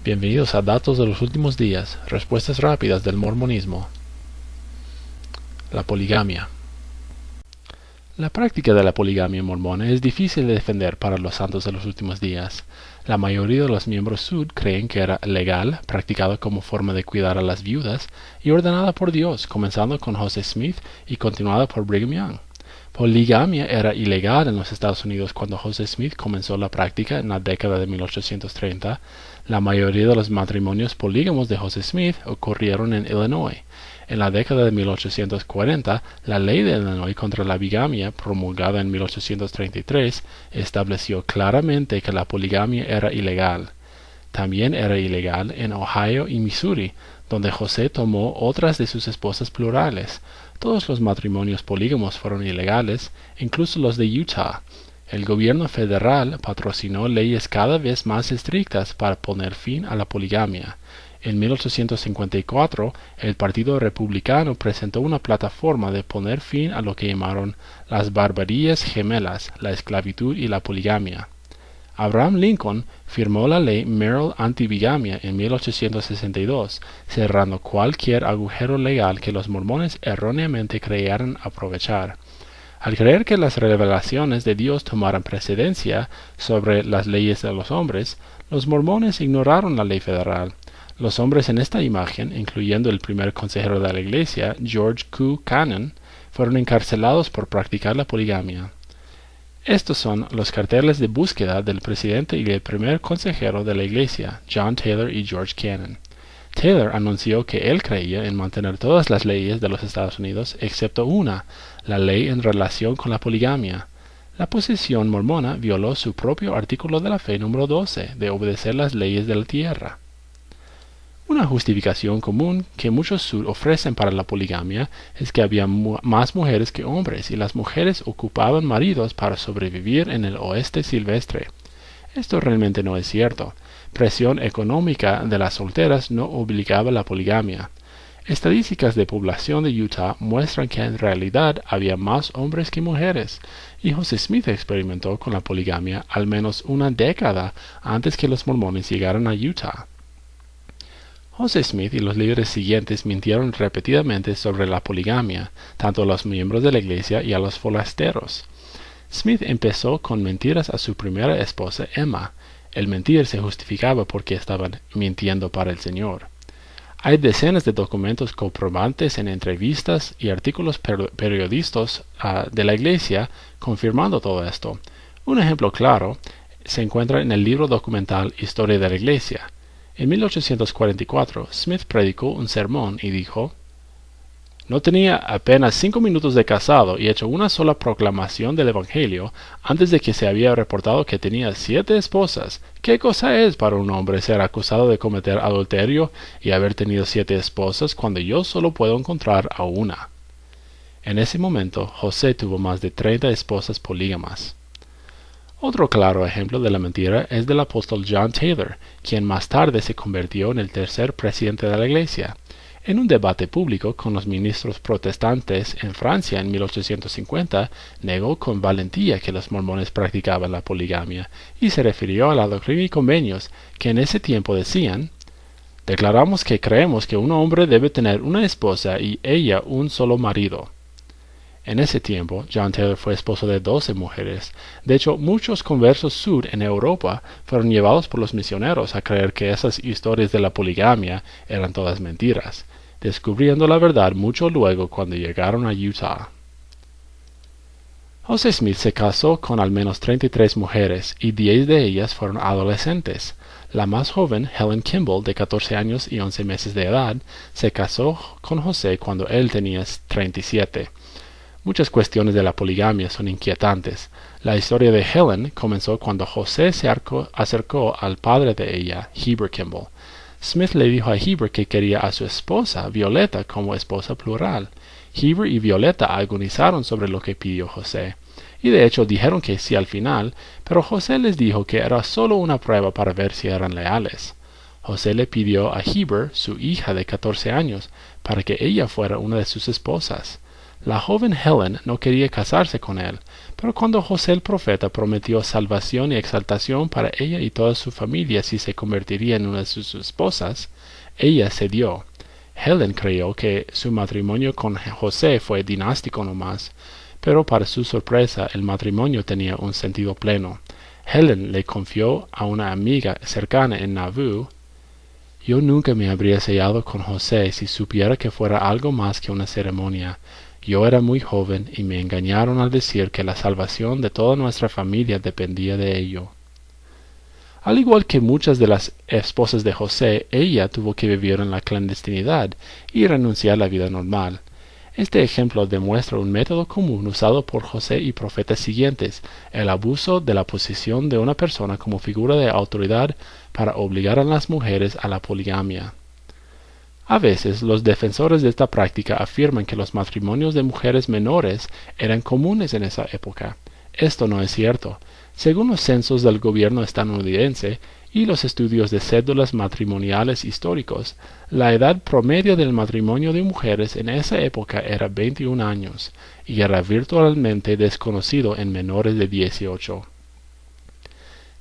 Bienvenidos a Datos de los Últimos Días, respuestas rápidas del mormonismo. La poligamia. La práctica de la poligamia mormona es difícil de defender para los santos de los últimos días. La mayoría de los miembros Sud creen que era legal, practicada como forma de cuidar a las viudas y ordenada por Dios, comenzando con Joseph Smith y continuada por Brigham Young. Poligamia era ilegal en los Estados Unidos cuando Joseph Smith comenzó la práctica en la década de 1830. La mayoría de los matrimonios polígamos de Joseph Smith ocurrieron en Illinois. En la década de 1840, la ley de Illinois contra la bigamia, promulgada en 1833, estableció claramente que la poligamia era ilegal. También era ilegal en Ohio y Missouri, donde José tomó otras de sus esposas plurales. Todos los matrimonios polígamos fueron ilegales, incluso los de Utah. El gobierno federal patrocinó leyes cada vez más estrictas para poner fin a la poligamia. En 1854, el Partido Republicano presentó una plataforma de poner fin a lo que llamaron las barbaries gemelas, la esclavitud y la poligamia. Abraham Lincoln firmó la ley Merrill anti-bigamia en 1862, cerrando cualquier agujero legal que los mormones erróneamente creyeran aprovechar. Al creer que las revelaciones de Dios tomaran precedencia sobre las leyes de los hombres, los mormones ignoraron la ley federal. Los hombres en esta imagen, incluyendo el primer consejero de la iglesia, George Q. Cannon, fueron encarcelados por practicar la poligamia. Estos son los carteles de búsqueda del presidente y el primer consejero de la iglesia, John Taylor y George Cannon. Taylor anunció que él creía en mantener todas las leyes de los Estados Unidos excepto una, la ley en relación con la poligamia. La posición mormona violó su propio artículo de la fe número 12, de obedecer las leyes de la tierra. Una justificación común que muchos Sud ofrecen para la poligamia es que había más mujeres que hombres y las mujeres ocupaban maridos para sobrevivir en el oeste silvestre. Esto realmente no es cierto. Presión económica de las solteras no obligaba a la poligamia. Estadísticas de población de Utah muestran que en realidad había más hombres que mujeres, y Joseph Smith experimentó con la poligamia al menos una década antes que los mormones llegaran a Utah. Joseph Smith y los líderes siguientes mintieron repetidamente sobre la poligamia, tanto a los miembros de la iglesia y a los forasteros. Smith empezó con mentiras a su primera esposa Emma. El mentir se justificaba porque estaban mintiendo para el Señor. Hay decenas de documentos comprobantes en entrevistas y artículos periodísticos de la iglesia confirmando todo esto. Un ejemplo claro se encuentra en el libro documental Historia de la Iglesia. En 1844, Smith predicó un sermón y dijo: "No tenía apenas 5 minutos de casado y hecho una sola proclamación del Evangelio antes de que se había reportado que tenía 7 esposas. ¿Qué cosa es para un hombre ser acusado de cometer adulterio y haber tenido 7 esposas cuando yo solo puedo encontrar a una?" En ese momento, José tuvo más de 30 esposas polígamas. Otro claro ejemplo de la mentira es del apóstol John Taylor, quien más tarde se convirtió en el tercer presidente de la iglesia. En un debate público con los ministros protestantes en Francia en 1850, negó con valentía que los mormones practicaban la poligamia y se refirió a la doctrina y convenios que en ese tiempo decían: "Declaramos que creemos que un hombre debe tener una esposa y ella un solo marido". En ese tiempo, John Taylor fue esposo de 12 mujeres. De hecho, muchos conversos Sud en Europa fueron llevados por los misioneros a creer que esas historias de la poligamia eran todas mentiras, descubriendo la verdad mucho luego cuando llegaron a Utah. Joseph Smith se casó con al menos 33 mujeres y 10 de ellas fueron adolescentes. La más joven, Helen Kimball, de 14 años y 11 meses de edad, se casó con José cuando él tenía 37. Muchas cuestiones de la poligamia son inquietantes. La historia de Helen comenzó cuando José se acercó al padre de ella, Heber Kimball. Smith le dijo a Heber que quería a su esposa, Violeta, como esposa plural. Heber y Violeta agonizaron sobre lo que pidió José, y de hecho dijeron que sí al final, pero José les dijo que era solo una prueba para ver si eran leales. José le pidió a Heber, su hija de 14 años, para que ella fuera una de sus esposas. La joven Helen no quería casarse con él, pero cuando José el profeta prometió salvación y exaltación para ella y toda su familia si se convertiría en una de sus esposas, ella cedió. Helen creyó que su matrimonio con José fue dinástico nomás, pero para su sorpresa el matrimonio tenía un sentido pleno. Helen le confió a una amiga cercana en Nauvoo: «Yo nunca me habría sellado con José si supiera que fuera algo más que una ceremonia. Yo era muy joven y me engañaron al decir que la salvación de toda nuestra familia dependía de ello». Al igual que muchas de las esposas de José, ella tuvo que vivir en la clandestinidad y renunciar a la vida normal. Este ejemplo demuestra un método común usado por José y profetas siguientes: el abuso de la posición de una persona como figura de autoridad para obligar a las mujeres a la poligamia. A veces, los defensores de esta práctica afirman que los matrimonios de mujeres menores eran comunes en esa época. Esto no es cierto. Según los censos del gobierno estadounidense y los estudios de cédulas matrimoniales históricos, la edad promedio del matrimonio de mujeres en esa época era 21 años, y era virtualmente desconocido en menores de 18.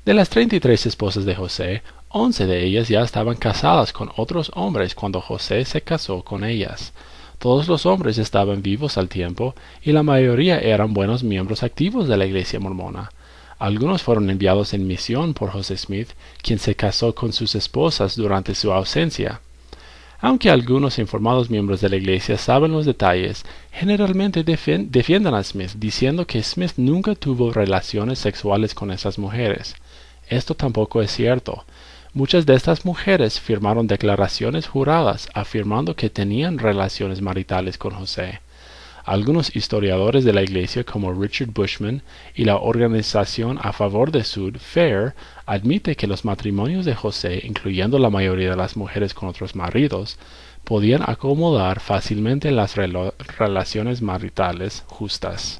De las 33 esposas de José, 11 de ellas ya estaban casadas con otros hombres cuando José se casó con ellas. Todos los hombres estaban vivos al tiempo, y la mayoría eran buenos miembros activos de la Iglesia mormona. Algunos fueron enviados en misión por José Smith, quien se casó con sus esposas durante su ausencia. Aunque algunos informados miembros de la Iglesia saben los detalles, generalmente defienden a Smith diciendo que Smith nunca tuvo relaciones sexuales con esas mujeres. Esto tampoco es cierto. Muchas de estas mujeres firmaron declaraciones juradas afirmando que tenían relaciones maritales con José. Algunos historiadores de la Iglesia, como Richard Bushman y la organización a favor de Sud, FAIR, admite que los matrimonios de José, incluyendo la mayoría de las mujeres con otros maridos, podían acomodar fácilmente las relaciones maritales justas.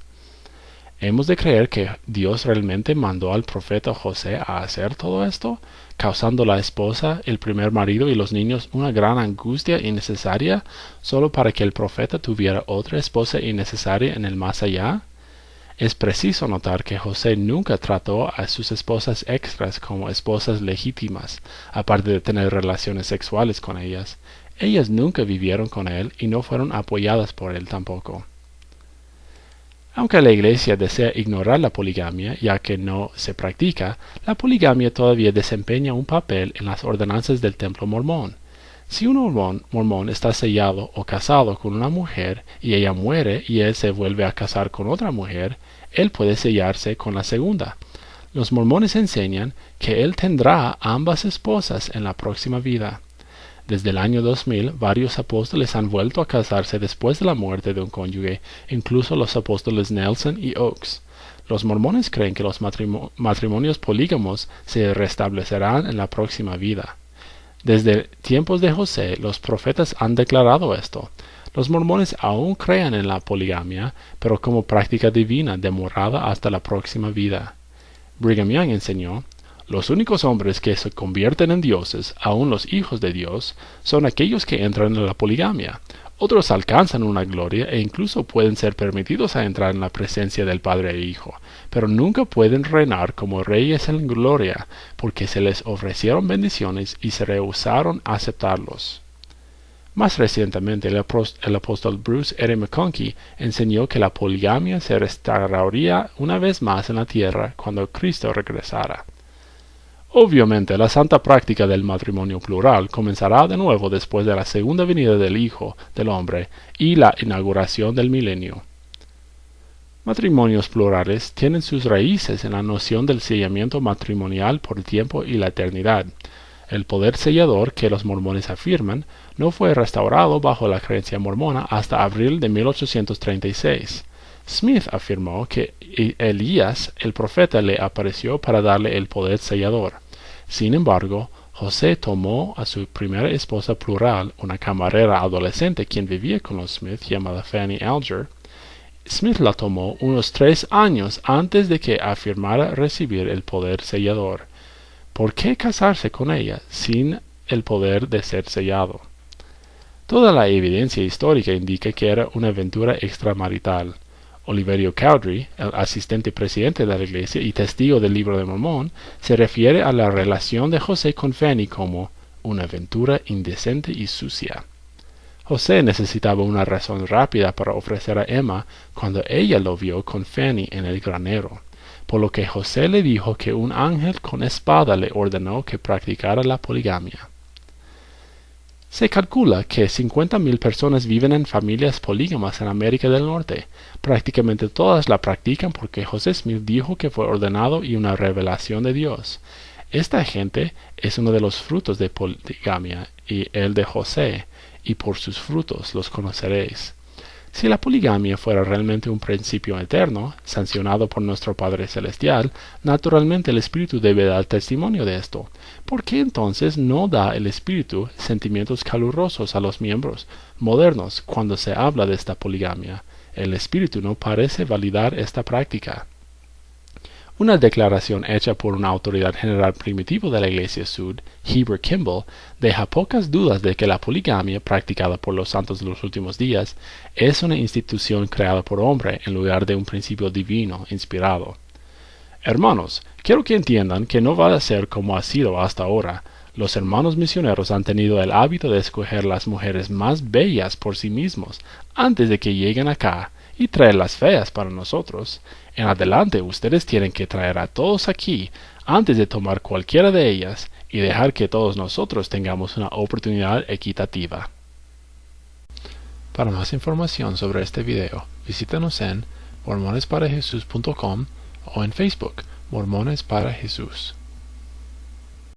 ¿Hemos de creer que Dios realmente mandó al profeta José a hacer todo esto, causando a la esposa, el primer marido y los niños una gran angustia innecesaria, solo para que el profeta tuviera otra esposa innecesaria en el más allá? Es preciso notar que José nunca trató a sus esposas extras como esposas legítimas, aparte de tener relaciones sexuales con ellas. Ellas nunca vivieron con él y no fueron apoyadas por él tampoco. Aunque la Iglesia desea ignorar la poligamia, ya que no se practica, la poligamia todavía desempeña un papel en las ordenanzas del templo mormón. Si un mormón está sellado o casado con una mujer y ella muere y él se vuelve a casar con otra mujer, él puede sellarse con la segunda. Los mormones enseñan que él tendrá ambas esposas en la próxima vida. Desde el año 2000, varios apóstoles han vuelto a casarse después de la muerte de un cónyuge, incluso los apóstoles Nelson y Oaks. Los mormones creen que los matrimonios polígamos se restablecerán en la próxima vida. Desde tiempos de José, los profetas han declarado esto. Los mormones aún creen en la poligamia, pero como práctica divina demorada hasta la próxima vida. Brigham Young enseñó: los únicos hombres que se convierten en dioses, aun los hijos de Dios, son aquellos que entran en la poligamia. Otros alcanzan una gloria e incluso pueden ser permitidos a entrar en la presencia del Padre e Hijo, pero nunca pueden reinar como reyes en gloria, porque se les ofrecieron bendiciones y se rehusaron a aceptarlos. Más recientemente, el apóstol Bruce R. McConkie enseñó que la poligamia se restauraría una vez más en la tierra cuando Cristo regresara. Obviamente, la santa práctica del matrimonio plural comenzará de nuevo después de la segunda venida del Hijo del Hombre y la inauguración del milenio. Matrimonios plurales tienen sus raíces en la noción del sellamiento matrimonial por el tiempo y la eternidad. El poder sellador que los mormones afirman no fue restaurado bajo la creencia mormona hasta abril de 1836. Smith afirmó que Elías, el profeta, le apareció para darle el poder sellador. Sin embargo, José tomó a su primera esposa plural, una camarera adolescente quien vivía con los Smith, llamada Fanny Alger. Smith la tomó unos 3 años antes de que afirmara recibir el poder sellador. ¿Por qué casarse con ella sin el poder de ser sellado? Toda la evidencia histórica indica que era una aventura extramarital. Oliverio Cowdery, el asistente presidente de la Iglesia y testigo del Libro de Mormón, se refiere a la relación de José con Fanny como una aventura indecente y sucia. José necesitaba una razón rápida para ofrecer a Emma cuando ella lo vio con Fanny en el granero, por lo que José le dijo que un ángel con espada le ordenó que practicara la poligamia. Se calcula que 50,000 personas viven en familias polígamas en América del Norte. Prácticamente todas la practican porque José Smith dijo que fue ordenado y una revelación de Dios. Esta gente es uno de los frutos de poligamia y el de José, y por sus frutos los conoceréis. Si la poligamia fuera realmente un principio eterno, sancionado por nuestro Padre Celestial, naturalmente el Espíritu debe dar testimonio de esto. ¿Por qué entonces no da el Espíritu sentimientos calurosos a los miembros modernos cuando se habla de esta poligamia? El Espíritu no parece validar esta práctica. Una declaración hecha por una autoridad general primitivo de la Iglesia Sud, Heber Kimball, deja pocas dudas de que la poligamia practicada por los santos de los últimos días es una institución creada por hombre en lugar de un principio divino inspirado. Hermanos, quiero que entiendan que no va a ser como ha sido hasta ahora. Los hermanos misioneros han tenido el hábito de escoger las mujeres más bellas por sí mismos antes de que lleguen acá y traer las feas para nosotros. En adelante ustedes tienen que traer a todos aquí antes de tomar cualquiera de ellas y dejar que todos nosotros tengamos una oportunidad equitativa. Para más información sobre este video, visítanos en mormonesparajesús.com o en Facebook, Mormones para Jesús.